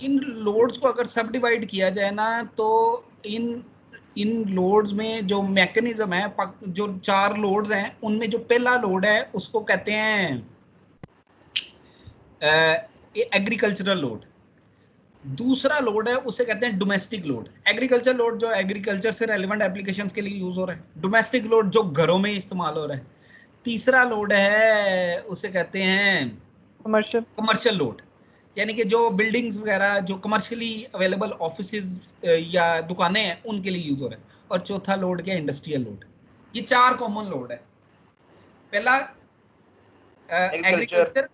इन loads को अगर सब डिवाइड किया जाए ना, तो इन लोड्स में जो मैकेनिज्म है, जो 4 लोड्स हैं उनमें जो पहला लोड है उसको कहते हैं एग्रीकल्चरल लोड। दूसरा लोड है उसे कहते हैं डोमेस्टिक लोड। एग्रीकल्चर लोड जो एग्रीकल्चर से रेलेवेंट एप्लीकेशंस के लिए यूज हो रहा है, डोमेस्टिक लोड जो घरों में इस्तेमाल हो रहा है। तीसरा लोड है उसे कहते हैं कमर्शियल लोड, यानी कि जो बिल्डिंग्स वगैरह जो कमर्शियली अवेलेबल ऑफिसेज या दुकानें हैं उनके लिए यूज हो रहा है। और चौथा लोड क्या है, इंडस्ट्रियल लोड। ये 4 कॉमन लोड है। पहला एग्रीकल्चर,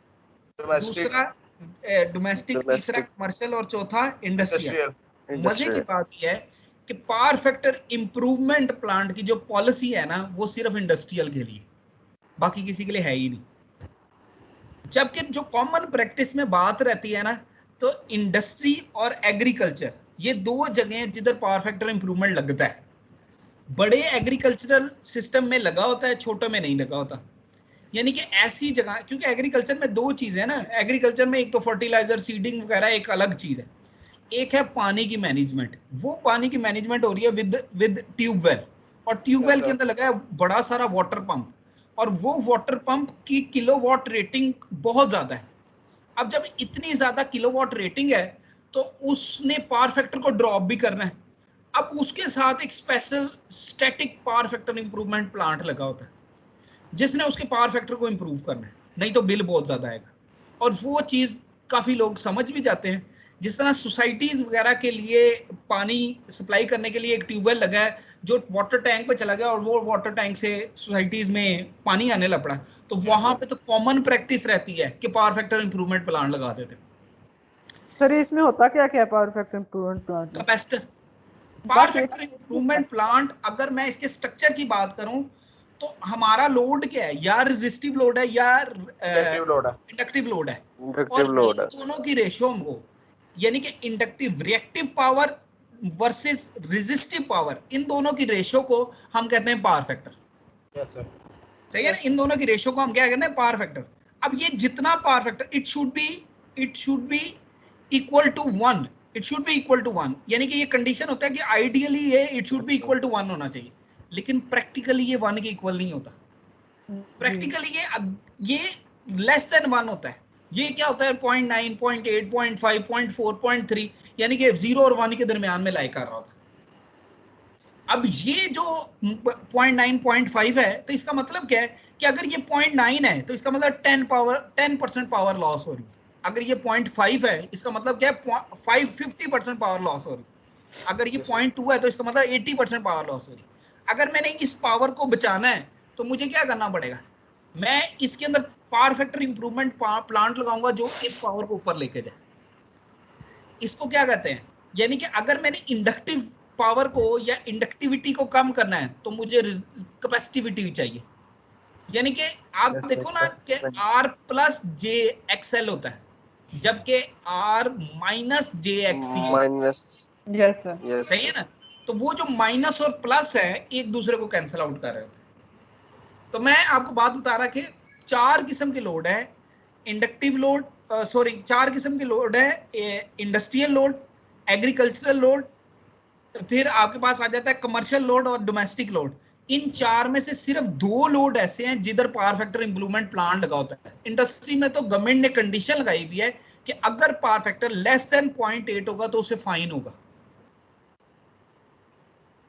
दूसरा डोमेस्टिक, तीसरा कमर्शियल और चौथा इंडस्ट्रियल। मजे की बात यह है कि पावर फैक्टर इंप्रूवमेंट प्लांट की जो पॉलिसी है ना, वो सिर्फ इंडस्ट्रियल के लिए, बाकी किसी के लिए है ही नहीं। जबकि जो कॉमन प्रैक्टिस में बात रहती है ना, तो इंडस्ट्री और एग्रीकल्चर ये 2 जगह जिधर पावर फैक्टर इंप्रूवमेंट लगता है। बड़े एग्रीकल्चरल सिस्टम में लगा होता है, छोटों में नहीं लगा होता। यानी कि ऐसी जगह, क्योंकि एग्रीकल्चर में 2 चीजें हैं ना, एग्रीकल्चर में एक तो फर्टिलाइजर सीडिंग वगैरह एक अलग चीज है, एक है पानी की मैनेजमेंट। वो पानी की मैनेजमेंट हो रही है विद ट्यूबवेल, और ट्यूबवेल के अंदर लगा है बड़ा सारा वाटर पंप, और वो वाटर पंप की किलोवाट रेटिंग बहुत ज्यादा है। अब जब इतनी ज्यादा किलोवाट रेटिंग है तो उसने पावर फैक्टर को ड्रॉप भी करना है। अब उसके साथ एक special static power factor improvement plant लगा होता है जिसने उसके पावर फैक्टर को इंप्रूव करना है, नहीं तो बिल बहुत ज्यादा आएगा। और वो चीज काफी लोग समझ भी जाते हैं। जिस तरह सोसाइटीज वगैरह के लिए पानी सप्लाई करने के लिए एक ट्यूबवेल लगा है जो वाटर टैंक पे चला गया और वो वाटर टैंक से सोसाइटीज में पानी आने लग पड़ा, तो वहां पे तो कॉमन प्रैक्टिस रहती है कि पावर फैक्टर इंप्रूवमेंट प्लांट लगा देते। सर इसमें होता क्या क्या पावर फैक्टर इंप्रूवमेंट प्लांट में? Capacitor. Power factor improvement plant, अगर मैं इसके स्ट्रक्चर की बात करूं तो हमारा लोड क्या है, या रेजिस्टिव लोड है या इंडक्टिव लोड है। और इन दोनों की रेशियो को, यानी कि inductive reactive power versus resistive power, इन दोनों की रेशियो को हम कहते हैं पावर फैक्टर। यस सर, सही है ना, इन दोनों की रेशियो को हम क्या कहते हैं, पावर फैक्टर। अब ये जितना power factor, it should be equal to 1, it should be equal to 1, यानी कि ये कंडीशन होता है कि आइडियली ये it should be equal to 1 होना चाहिए, लेकिन प्रैक्टिकली ये 1 के इक्वल नहीं होता। प्रैक्टिकली ये लेस देन 1 होता है। ये क्या होता है, 0.9, 0.8, 0.5, 0.4, 0.3, यानी कि 0 और 1 के दरमियान में लाई कर रहा होता है। अब ये जो 0.9, 0.5 है, तो इसका मतलब क्या है कि अगर ये 0.9 है तो इसका मतलब 10% पावर लॉस हो रही है। अगर ये 0.5 है इसका मतलब क्या है, 50% पावर लॉस हो रही है। अगर ये 0.2 है तो इसका मतलब 80% पावर लॉस हो रही है। अगर मैंने इस पावर को बचाना है तो मुझे क्या करना पड़ेगा, मैं इसके अंदर पावर फैक्टर इंप्रूवमेंट प्लांट लगाऊंगा जो इस पावर को ऊपर लेके जाए। इसको क्या कहते हैं, यानी कि अगर मैंने इंडक्टिव पावर को या इंडक्टिविटी को कम करना है तो मुझे कैपेसिटिविटी चाहिए। यानी कि आप देखो ना कि R प्लस जे एक्सएल होता है, जबकि R माइनस जे एक्सी माइनस। यस सर, सही है ना। तो वो जो माइनस और प्लस है एक दूसरे को कैंसिल आउट कर रहे होते हैं। तो मैं आपको बात बता रहा कि 4 किस्म के लोड है, इंडक्टिव लोड, 4 किस्म के लोड है, इंडस्ट्रियल लोड, एग्रीकल्चरल लोड, फिर आपके पास आ जाता है कमर्शियल लोड और डोमेस्टिक लोड। इन 4 में से सिर्फ 2 लोड ऐसे हैं जिधर पावर फैक्टर इंप्रूवमेंट प्लांट लगा होता है। इंडस्ट्री में तो गवर्नमेंट ने कंडीशन लगाई हुई है कि अगर पावर फैक्टर लेस देन 0.8 होगा तो उसे फाइन होगा।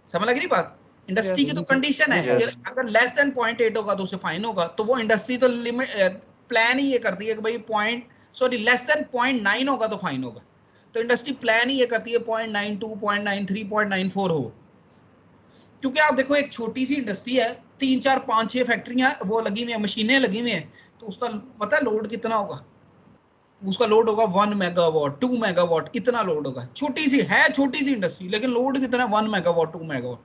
समझ लग रही बात? इंडस्ट्री की तो कंडीशन है कि अगर लेस देन 0.8 होगा तो उसे फाइन होगा। तो वो इंडस्ट्री तो लिमिट प्लान ही ये करती है कि भाई लेस देन 0.9 होगा तो फाइन होगा। तो इंडस्ट्री प्लान ही ये करती है 0.92, 0.93, 0.94 हो। क्योंकि आप देखो एक छोटी सी इंडस्ट्री है, 3, 4, 5, 6 फैक्ट्रियां वो लगी हुई हैं, मशीनें लगी हुई हैं, तो उसका पता है लोड कितना होगा? उसका लोड होगा 1 मेगावाट, 2 मेगावाट, इतना लोड होगा। छोटी सी इंडस्ट्री, लेकिन लोड कितना है, 1 मेगावाट, 2 मेगावाट।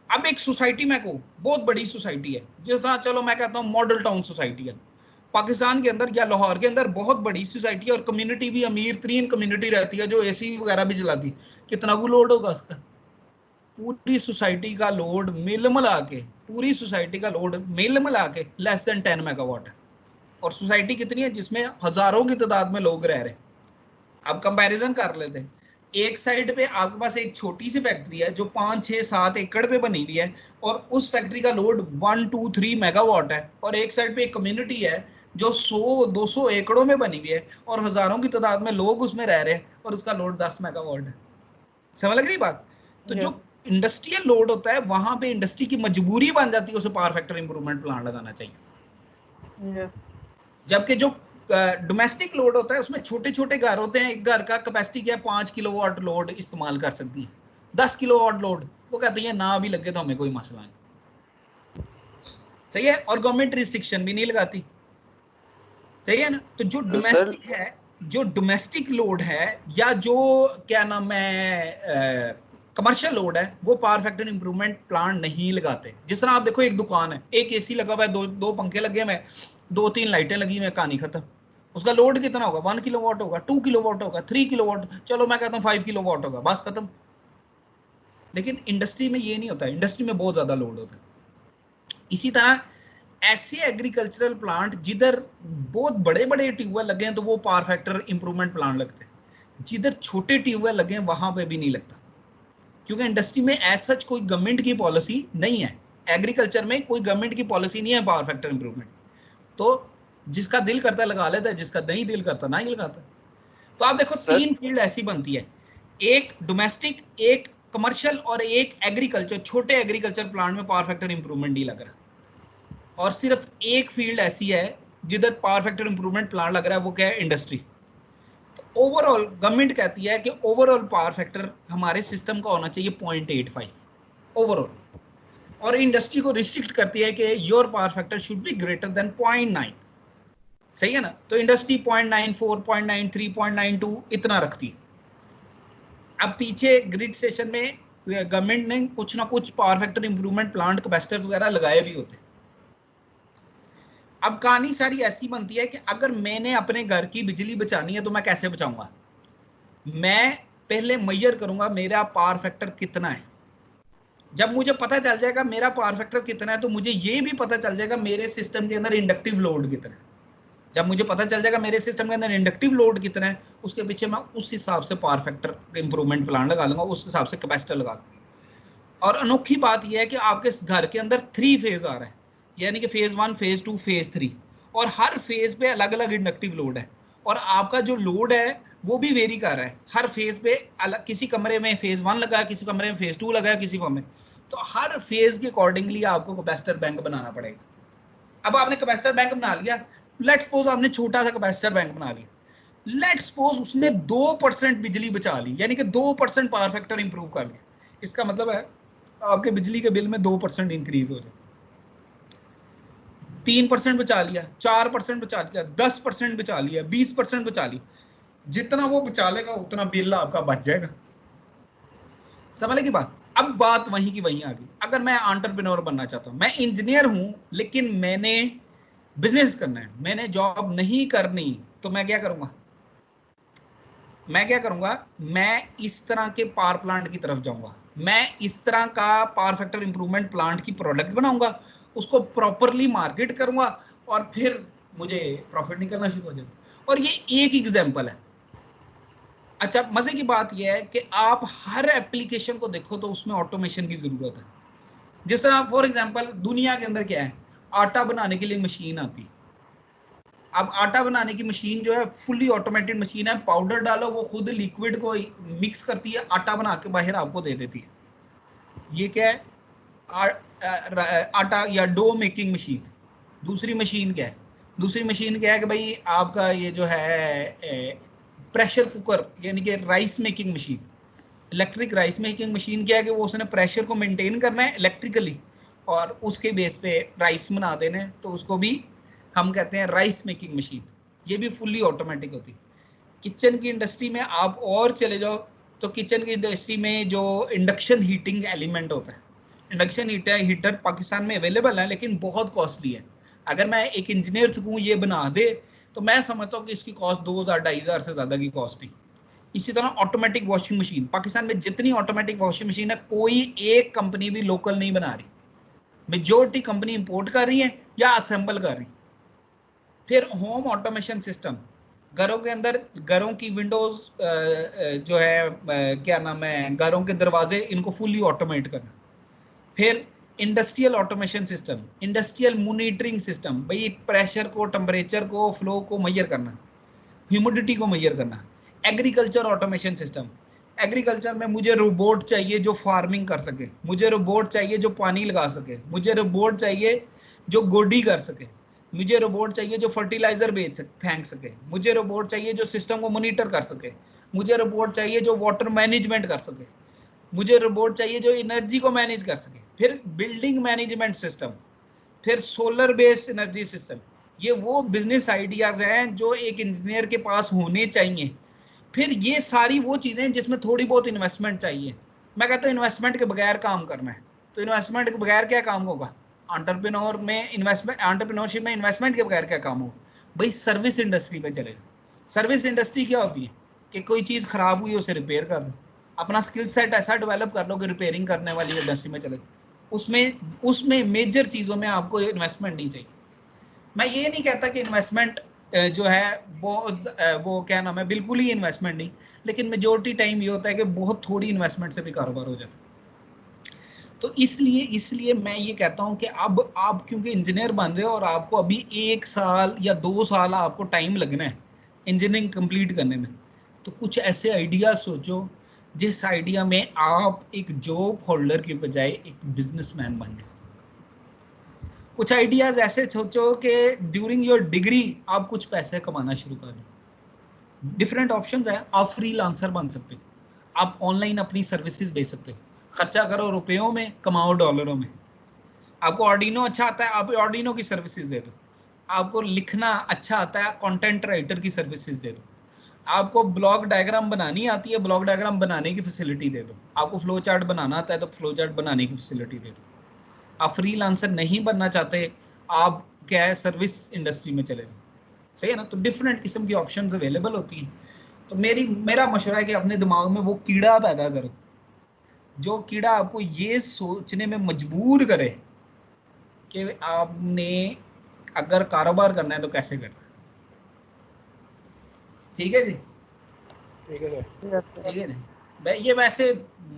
अब एक सोसाइटी में को बहुत बड़ी सोसाइटी है, जिस तरह चलो मैं कहता हूँ मॉडल टाउन सोसाइटी है पाकिस्तान के अंदर या लाहौर के अंदर, बहुत बड़ी सोसाइटी है और कम्युनिटी भी अमीर तरीन कम्युनिटी रहती है जो एसी वगैरह भी चलाती। कितना को लोड होगा उसका? पूरी सोसाइटी का लोड मिल मिला के, पूरी सोसाइटी का लोड मिल मिला के लेस देन 10 मेगावाट है। और सोसाइटी कितनी है जिसमें हजारों की तादाद में लोग रह रहे हैं। अब कंपैरिजन कर लेते हैं। एक साइड पे आपके पास एक छोटी सी फैक्ट्री है जो 5, 6, 7 एकड़ पे बनी हुई है और उस फैक्ट्री का लोड 1, 2, 3 मेगावाट है, और एक साइड पे एक कम्युनिटी है जो 100, 200 एकड़ों में बनी हुई है और हजारों की तादाद में लोग उसमें रह रहे हैं और उसका लोड 10 मेगावाट है। समझ लग रही बात? तो जो इंडस्ट्रियल लोड होता है वहां पे इंडस्ट्री की मजबूरी बन जाती है उसे पावर फैक्टर इंप्रूवमेंट प्लान लगाना चाहिए। जबकि जो डोमेस्टिक लोड होता है उसमें छोटे छोटे घर होते हैं, एक घर का कैपेसिटी क्या है 5 किलोवाट लोड इस्तेमाल कर सकती है, 10 किलोवाट लोड वो कहती है ना भी लगे तो हमें कोई मसला नहीं। सही है, और गवर्नमेंट रिस्ट्रिक्शन भी नहीं लगाती। सही है ना? तो जो डोमेस्टिक है, जो डोमेस्टिक लोड है या जो क्या नाम है कमर्शियल लोड है, वो पावर फैक्टर इंप्रूवमेंट प्लान नहीं लगाते। जिस तरह आप देखो एक दुकान है, एक एसी लगा हुआ है, दो पंखे लगे हुए हैं, 2-3 लाइटें लगी हुई हैं, कहानी खत्म। उसका लोड कितना होगा? 1 किलोवाट होगा, 2 किलोवाट होगा, 3 किलोवाट, चलो मैं कहता हूँ 5 किलोवाट होगा, बस खत्म। लेकिन इंडस्ट्री में ये नहीं होता है, इंडस्ट्री में बहुत ज्यादा लोड होता है। इसी तरह ऐसे एग्रीकल्चरल प्लांट जिधर बहुत बड़े बड़े ट्यूबवेल लगे हैं तो वो पावर फैक्टर इंप्रूवमेंट प्लांट लगते हैं, जिधर छोटे ट्यूबवेल लगे हैं वहां पे भी नहीं लगता, क्योंकि इंडस्ट्री में ऐसा कोई गवर्नमेंट की पॉलिसी नहीं है। एग्रीकल्चर में कोई गवर्नमेंट की पॉलिसी नहीं है पावर फैक्टर इंप्रूवमेंट, तो जिसका दिल करता है लगा लेता है, जिसका नहीं दिल करता नहीं लगाता। तो आप देखो 3 फील्ड ऐसी बनती है, एक डोमेस्टिक, एक कमर्शियल और एक एग्रीकल्चर। छोटे एग्रीकल्चर प्लांट में पावर फैक्टर इंप्रूवमेंट नहीं लग रहा, और सिर्फ एक फील्ड ऐसी है जिधर पावर फैक्टर इंप्रूवमेंट प्लान लग रहा है, वो क्या है? इंडस्ट्री। तो ओवरऑल गवर्नमेंट कहती है कि ओवरऑल पावर फैक्टर हमारे सिस्टम का होना चाहिए 0.85 ओवरऑल, और इंडस्ट्री को रिस्ट्रिक्ट करती है कि your power factor should be greater than 0.9। सही है ना? तो इंडस्ट्री 0.94, 0.93, 0.92 इतना रखती है। अब पीछे ग्रिड स्टेशन में गवर्नमेंट ने कुछ ना कुछ power factor improvement plant capacitors वगैरह लगाए भी होते हैं। अब कहानी सारी ऐसी बनती है कि अगर मैंने अपने घर की बिजली बचानी है तो मैं कैसे बचाऊंगा? मैं पहले मेजर करूंगा मेरा पावर फैक्टर कितना है। जब मुझे पता चल जाएगा मेरा पावर फैक्टर कितना है तो मुझे ये भी पता चल जाएगा मेरे सिस्टम के अंदर इंडक्टिव लोड कितना है। जब मुझे पता चल जाएगा मेरे सिस्टम के अंदर इंडक्टिव लोड कितना है, उसके पीछे मैं उस हिसाब से पावर फैक्टर इंप्रूवमेंट प्लान लगा लूंगा, उस हिसाब से कैपेसिटर लगा लूंगा। और अनोखी बात यह है कि आपके घर के अंदर 3 फेज आ रहा है, यानी कि फेज 1, फेज 2, फेज 3, और हर फेज पे अलग अलग इंडक्टिव लोड है, और आपका जो लोड है वो भी वेरी कर रहा है हर फेज पे अलग। किसी कमरे में फेज 1 लगा है, किसी कमरे में फेज 2 लगा है, किसी कमरे में, तो हर फेज के अकॉर्डिंगली आपको कैपेसिटर बैंक बनाना पड़ेगा। अब आपने कैपेसिटर बैंक बना लिया, लेट्स सपोज आपने छोटा सा कैपेसिटर बैंक बना लिया, लेट्स सपोज उसने 2% बिजली बचा ली, यानी कि 2% पावर फैक्टर इंप्रूव कर लिया। इसका मतलब है आपके बिजली के बिल में 2% इंक्रीज हो जाए। 3% बचा लिया, 4% बचा लिया, 10% बचा लिया, 20% बचा लिया, जितना वो बचा लेगा उतना बिल आपका बच जाएगा। समझ की बात? अब बात वहीं की वहीं आ गई। अगर मैं एंटरप्रेन्योर बनना चाहता हूं, मैं इंजीनियर हूं लेकिन मैंने बिजनेस करना है, मैंने जॉब नहीं करनी, तो मैं क्या करूंगा? मैं इस तरह के पावर प्लांट की तरफ जाऊंगा। मैं इस तरह का पावर फैक्टर इंप्रूवमेंट प्लांट की प्रोडक्ट बनाऊंगा, उसको प्रॉपरली मार्केट करूंगा, और फिर मुझे प्रॉफिट निकलना शुरू हो जाएगा। और ये एक एग्जांपल है। अच्छा, मजे की बात यह है कि आप हर एप्लीकेशन को देखो तो उसमें ऑटोमेशन की जरूरत है। जिस तरह फॉर एग्जांपल दुनिया के अंदर क्या है, आटा बनाने के लिए मशीन आती है। अब आटा बनाने की मशीन जो है फुली ऑटोमेटेड मशीन है, पाउडर डालो वो खुद लिक्विड को मिक्स करती है, आटा बना के बाहर आपको दे देती है। ये क्या है? आटा या डो मेकिंग मशीन। दूसरी मशीन क्या है? दूसरी मशीन क्या है कि भाई आपका ये जो है प्रेशर कुकर, यानी कि rice making machine. Electric rice making machine क्या है कि वो उसने प्रेशर को मेंटेन करना है इलेक्ट्रिकली, और उसके बेस पे राइस बना देने, तो उसको भी हम कहते हैं राइस मेकिंग मशीन। ये भी फुल्ली ऑटोमेटिक होती है। किचन की इंडस्ट्री में आप और चले जाओ तो किचन की इंडस्ट्री में जो इंडक्शन हीटिंग एलिमेंट होता है, इंडक्शन हीटर पाकिस्तान में अवेलेबल है लेकिन बहुत कॉस्टली है। अगर मैं एक इंजीनियर से कहूँ ये बना दे तो मैं समझता हूँ कि इसकी कॉस्ट 2000-2500 से ज़्यादा की कॉस्ट है। इसी तरह ऑटोमेटिक वॉशिंग मशीन, पाकिस्तान में जितनी ऑटोमेटिक वॉशिंग मशीन है कोई एक कंपनी भी लोकल नहीं बना रही, मेजॉरिटी कंपनी इंपोर्ट कर रही है या असेंबल कर रही है। फिर होम ऑटोमेशन सिस्टम, घरों के अंदर घरों की विंडोज जो है क्या नाम है, घरों के दरवाजे, इनको फुली ऑटोमेट करना। फिर industrial automation system, industrial monitoring system, भाई प्रेशर को, टेम्परेचर को, फ्लो को मेजर करना, ह्यूमिडिटी को मेजर करना। एग्रीकल्चर ऑटोमेशन सिस्टम, एग्रीकल्चर में मुझे रोबोट चाहिए जो फार्मिंग कर सके, मुझे रोबोट चाहिए जो पानी लगा सके, मुझे रोबोट चाहिए जो गोडी कर सके, मुझे रोबोट चाहिए जो फर्टिलाइजर फेंक सके, मुझे रोबोट चाहिए जो सिस्टम को मॉनिटर कर सके, मुझे रोबोट चाहिए जो वाटर मैनेजमेंट कर सके, मुझे रोबोट चाहिए जो एनर्जी को मैनेज कर सके। फिर बिल्डिंग मैनेजमेंट सिस्टम, फिर सोलर बेस्ड एनर्जी सिस्टम। ये वो बिजनेस आइडियाज हैं जो एक इंजीनियर के पास होने चाहिए। फिर ये सारी वो चीजें जिसमें थोड़ी बहुत इन्वेस्टमेंट चाहिए। मैं कहता हूँ इन्वेस्टमेंट के बगैर काम करना है, तो इन्वेस्टमेंट के बगैर क्या काम होगा? एंटरप्रेन्योर में इन्वेस्टमेंट, एंटरप्रेन्योरशिप में इन्वेस्टमेंट के बगैर क्या काम होगा? भाई सर्विस इंडस्ट्री पे चलेगा। सर्विस इंडस्ट्री क्या होती है कि कोई चीज खराब हुई उसे रिपेयर कर दो, अपना स्किल सेट ऐसा डेवलप कर लो कि रिपेयरिंग करने वाली इंडस्ट्री में चले। उसमें उसमें मेजर चीजों में आपको इन्वेस्टमेंट नहीं चाहिए। मैं ये नहीं कहता कि इन्वेस्टमेंट जो है वो क्या नाम है, बिल्कुल ही इन्वेस्टमेंट नहीं, लेकिन मेजोरिटी टाइम ये होता है कि बहुत थोड़ी इन्वेस्टमेंट से भी कारोबार हो जाता है। तो इसलिए मैं ये कहता हूँ कि अब आप क्योंकि इंजीनियर बन रहे हो और आपको अभी 1 साल या 2 साल आपको टाइम लगना है इंजीनियरिंग कंप्लीट करने में, तो कुछ ऐसे आइडिया सोचो जिस आइडिया में आप एक जॉब होल्डर की बजाय एक बिजनेसमैन बन जाए। कुछ आइडियाज ऐसे सोचो कि ड्यूरिंग योर डिग्री आप कुछ पैसे कमाना शुरू कर दो। डिफरेंट ऑप्शंस है, आप फ्रीलांसर बन सकते हो, आप ऑनलाइन अपनी सर्विसेज बेच सकते हो, खर्चा करो रुपयों में, कमाओ डॉलरों में। आपको ऑर्डिनो अच्छा आता है, आप ऑर्डिनो की सर्विसेज दे दो। आपको लिखना अच्छा आता है, कंटेंट राइटर की सर्विसेज दे दो। आपको ब्लॉग डायग्राम बनानी आती है, ब्लॉग डायग्राम बनाने की फैसिलिटी दे दो। आपको फ्लो चार्ट बनाना आता है तो फ्लो चार्ट बनाने की फैसिलिटी दे दो। आप फ्रीलांसर नहीं बनना चाहते, आप क्या है सर्विस इंडस्ट्री में चले जाओ, सही है ना। तो डिफरेंट किस्म की ऑप्शंस अवेलेबल होती हैं। तो मेरा मशवरा है कि अपने दिमाग में वो कीड़ा पैदा करो जो कीड़ा आपको ये सोचने में मजबूर करे कि आपने अगर कारोबार करना है तो कैसे करना है। ठीक है जी, ठीक है ठीक है जी। ये वैसे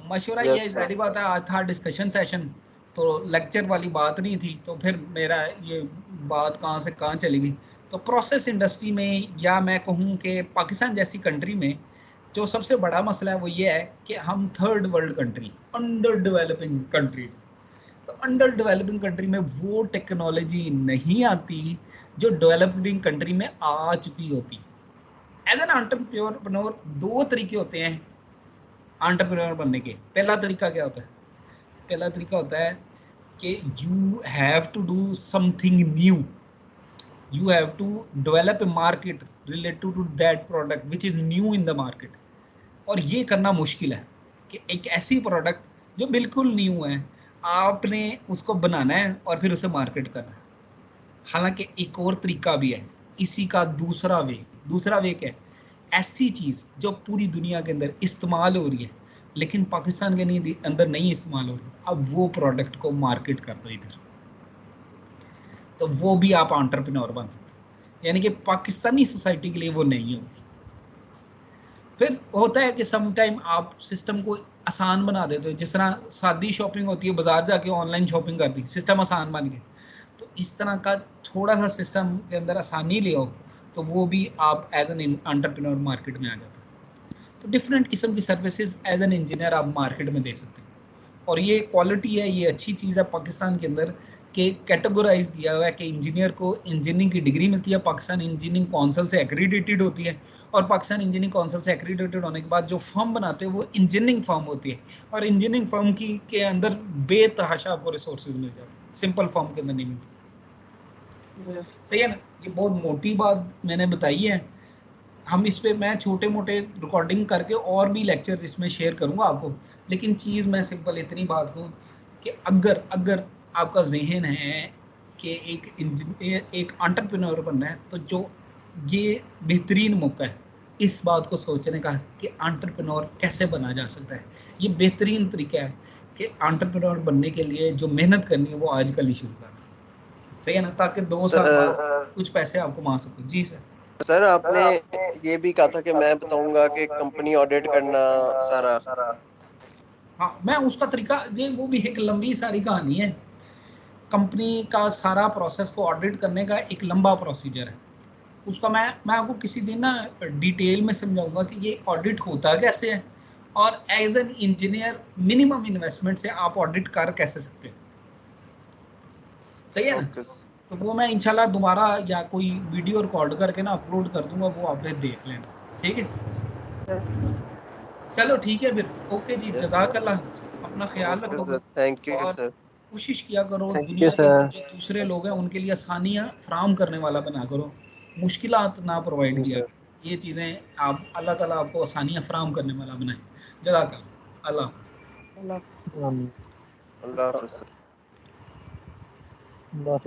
मशवरा ये जारी बात है, आज था डिस्कशन सेशन, तो लेक्चर वाली बात नहीं थी, तो फिर मेरा ये बात कहाँ से कहाँ चली गई। तो प्रोसेस इंडस्ट्री में, या मैं कहूँ कि पाकिस्तान जैसी कंट्री में जो सबसे बड़ा मसला है वो ये है कि हम third world country, under developing countries, तो अंडर डेवलपिंग कंट्री में वो टेक्नोलॉजी नहीं आती जो डेवलपिंग कंट्री में आ चुकी होती। एज एन एंटरप्रेन्योर 2 तरीके होते हैं एंटरप्रेन्योर बनने के। पहला तरीका क्या होता है? पहला तरीका होता है कि you have to do something new, you have to develop a market related to that product which is new in the market. और ये करना मुश्किल है कि एक ऐसी प्रोडक्ट जो बिल्कुल न्यू है आपने उसको बनाना है और फिर उसे मार्केट करना है। हालांकि एक और तरीका भी है इसी का, दूसरा वे क्या है? ऐसी चीज जो पूरी दुनिया के अंदर इस्तेमाल हो रही है लेकिन पाकिस्तान के अंदर नहीं इस्तेमाल हो रही, अब वो प्रोडक्ट को मार्केट कर दो इधर, तो वो भी आप एंटरप्रेन्योर बन सकते हो। यानी कि पाकिस्तानी सोसाइटी के लिए वो नहीं होगी। फिर होता है कि सम टाइम आप सिस्टम को आसान बना देते हो, जिस तरह सादी शॉपिंग होती है, बाजार जाके ऑनलाइन शॉपिंग कर दी, सिस्टम आसान बन गया। तो इस तरह का थोड़ा सा सिस्टम के अंदर आसानी ले आओ तो वो भी आप एज एन एंटरप्रेन्योर मार्केट में आ जाते हो। तो डिफरेंट किस्म की सर्विसेज एज एन इंजीनियर आप मार्केट में दे सकते हो। और ये क्वालिटी है, ये अच्छी चीज़ है पाकिस्तान के अंदर कि कैटेगराइज किया हुआ है कि इंजीनियर को इंजीनियरिंग की डिग्री मिलती है, पाकिस्तान इंजीनियरिंग काउंसिल से एक्रीडिटेड होती है, और पाकिस्तान इंजीनियरिंग काउंसिल से एक्रीडिटेड होने के बाद जो फर्म बनाते हैं वो इंजीनियरिंग फर्म होती है, और इंजीनियरिंग फर्म की के अंदर बेतहाशा आपको रिसोर्सेज मिल जाते हैं, सिंपल फर्म के अंदर नहीं मिलती। सही है ना। ये बहुत मोटी बात मैंने बताई है। हम इस पे मैं छोटे मोटे रिकॉर्डिंग करके और भी लेक्चर्स इसमें शेयर करूंगा आपको, लेकिन चीज़ मैं सिंपल इतनी बात कहूँ कि अगर आपका जहन है कि एक एंटरप्रेन्योर बनना है, तो जो ये बेहतरीन मौका है इस बात को सोचने का कि एंटरप्रेन्योर कैसे बना जा सकता है। ये बेहतरीन तरीका है कि एंटरप्रेन्योर बनने के लिए जो मेहनत करनी है वो आजकल ही शुरू कर दो, सही है ना, ताकि 2 साल बाद कुछ पैसे आप कमा सको। जी सर। सर आपने ये भी कहा था कि मैं बताऊंगा कि कंपनी ऑडिट करना सारा। हाँ, मैं उसका तरीका ये वो भी एक लंबी सारी कहानी है। कंपनी का सारा प्रोसेस को ऑडिट करने का एक लंबा प्रोसीजर है। उसका मैं आपको किसी दिन ना डिटेल में समझाऊंगा कि ये ऑडिट होता कैसे है और as an engineer minimum investment से आप ऑडिट कर कैसे सकते हैं। सही है ना? तो वो मैं इंशाल्लाह दोबारा या कोई वीडियो रिकॉर्ड करके ना अपलोड कर दूंगा, वो आप देख लेना। ठीक है, चलो ठीक है फिर। ओके जी, जज़ाकल्लाह, अपना ख्याल रखो थैंक यू और सर। कोशिश किया करो Thank दुनिया you, के sir. जो दूसरे लोग हैं उनके लिए आसानियाँ फराहम करने वाला बना करो, मुश्किलात ना प्रोवाइड किया। ये चीज़ें आप अल्लाह ताला आपको आसानियाँ फराहम करने वाला बनाए। जज़ाकल्लाह। अल्लाह Allah. अल्लाह हाफ़िज़। Allah.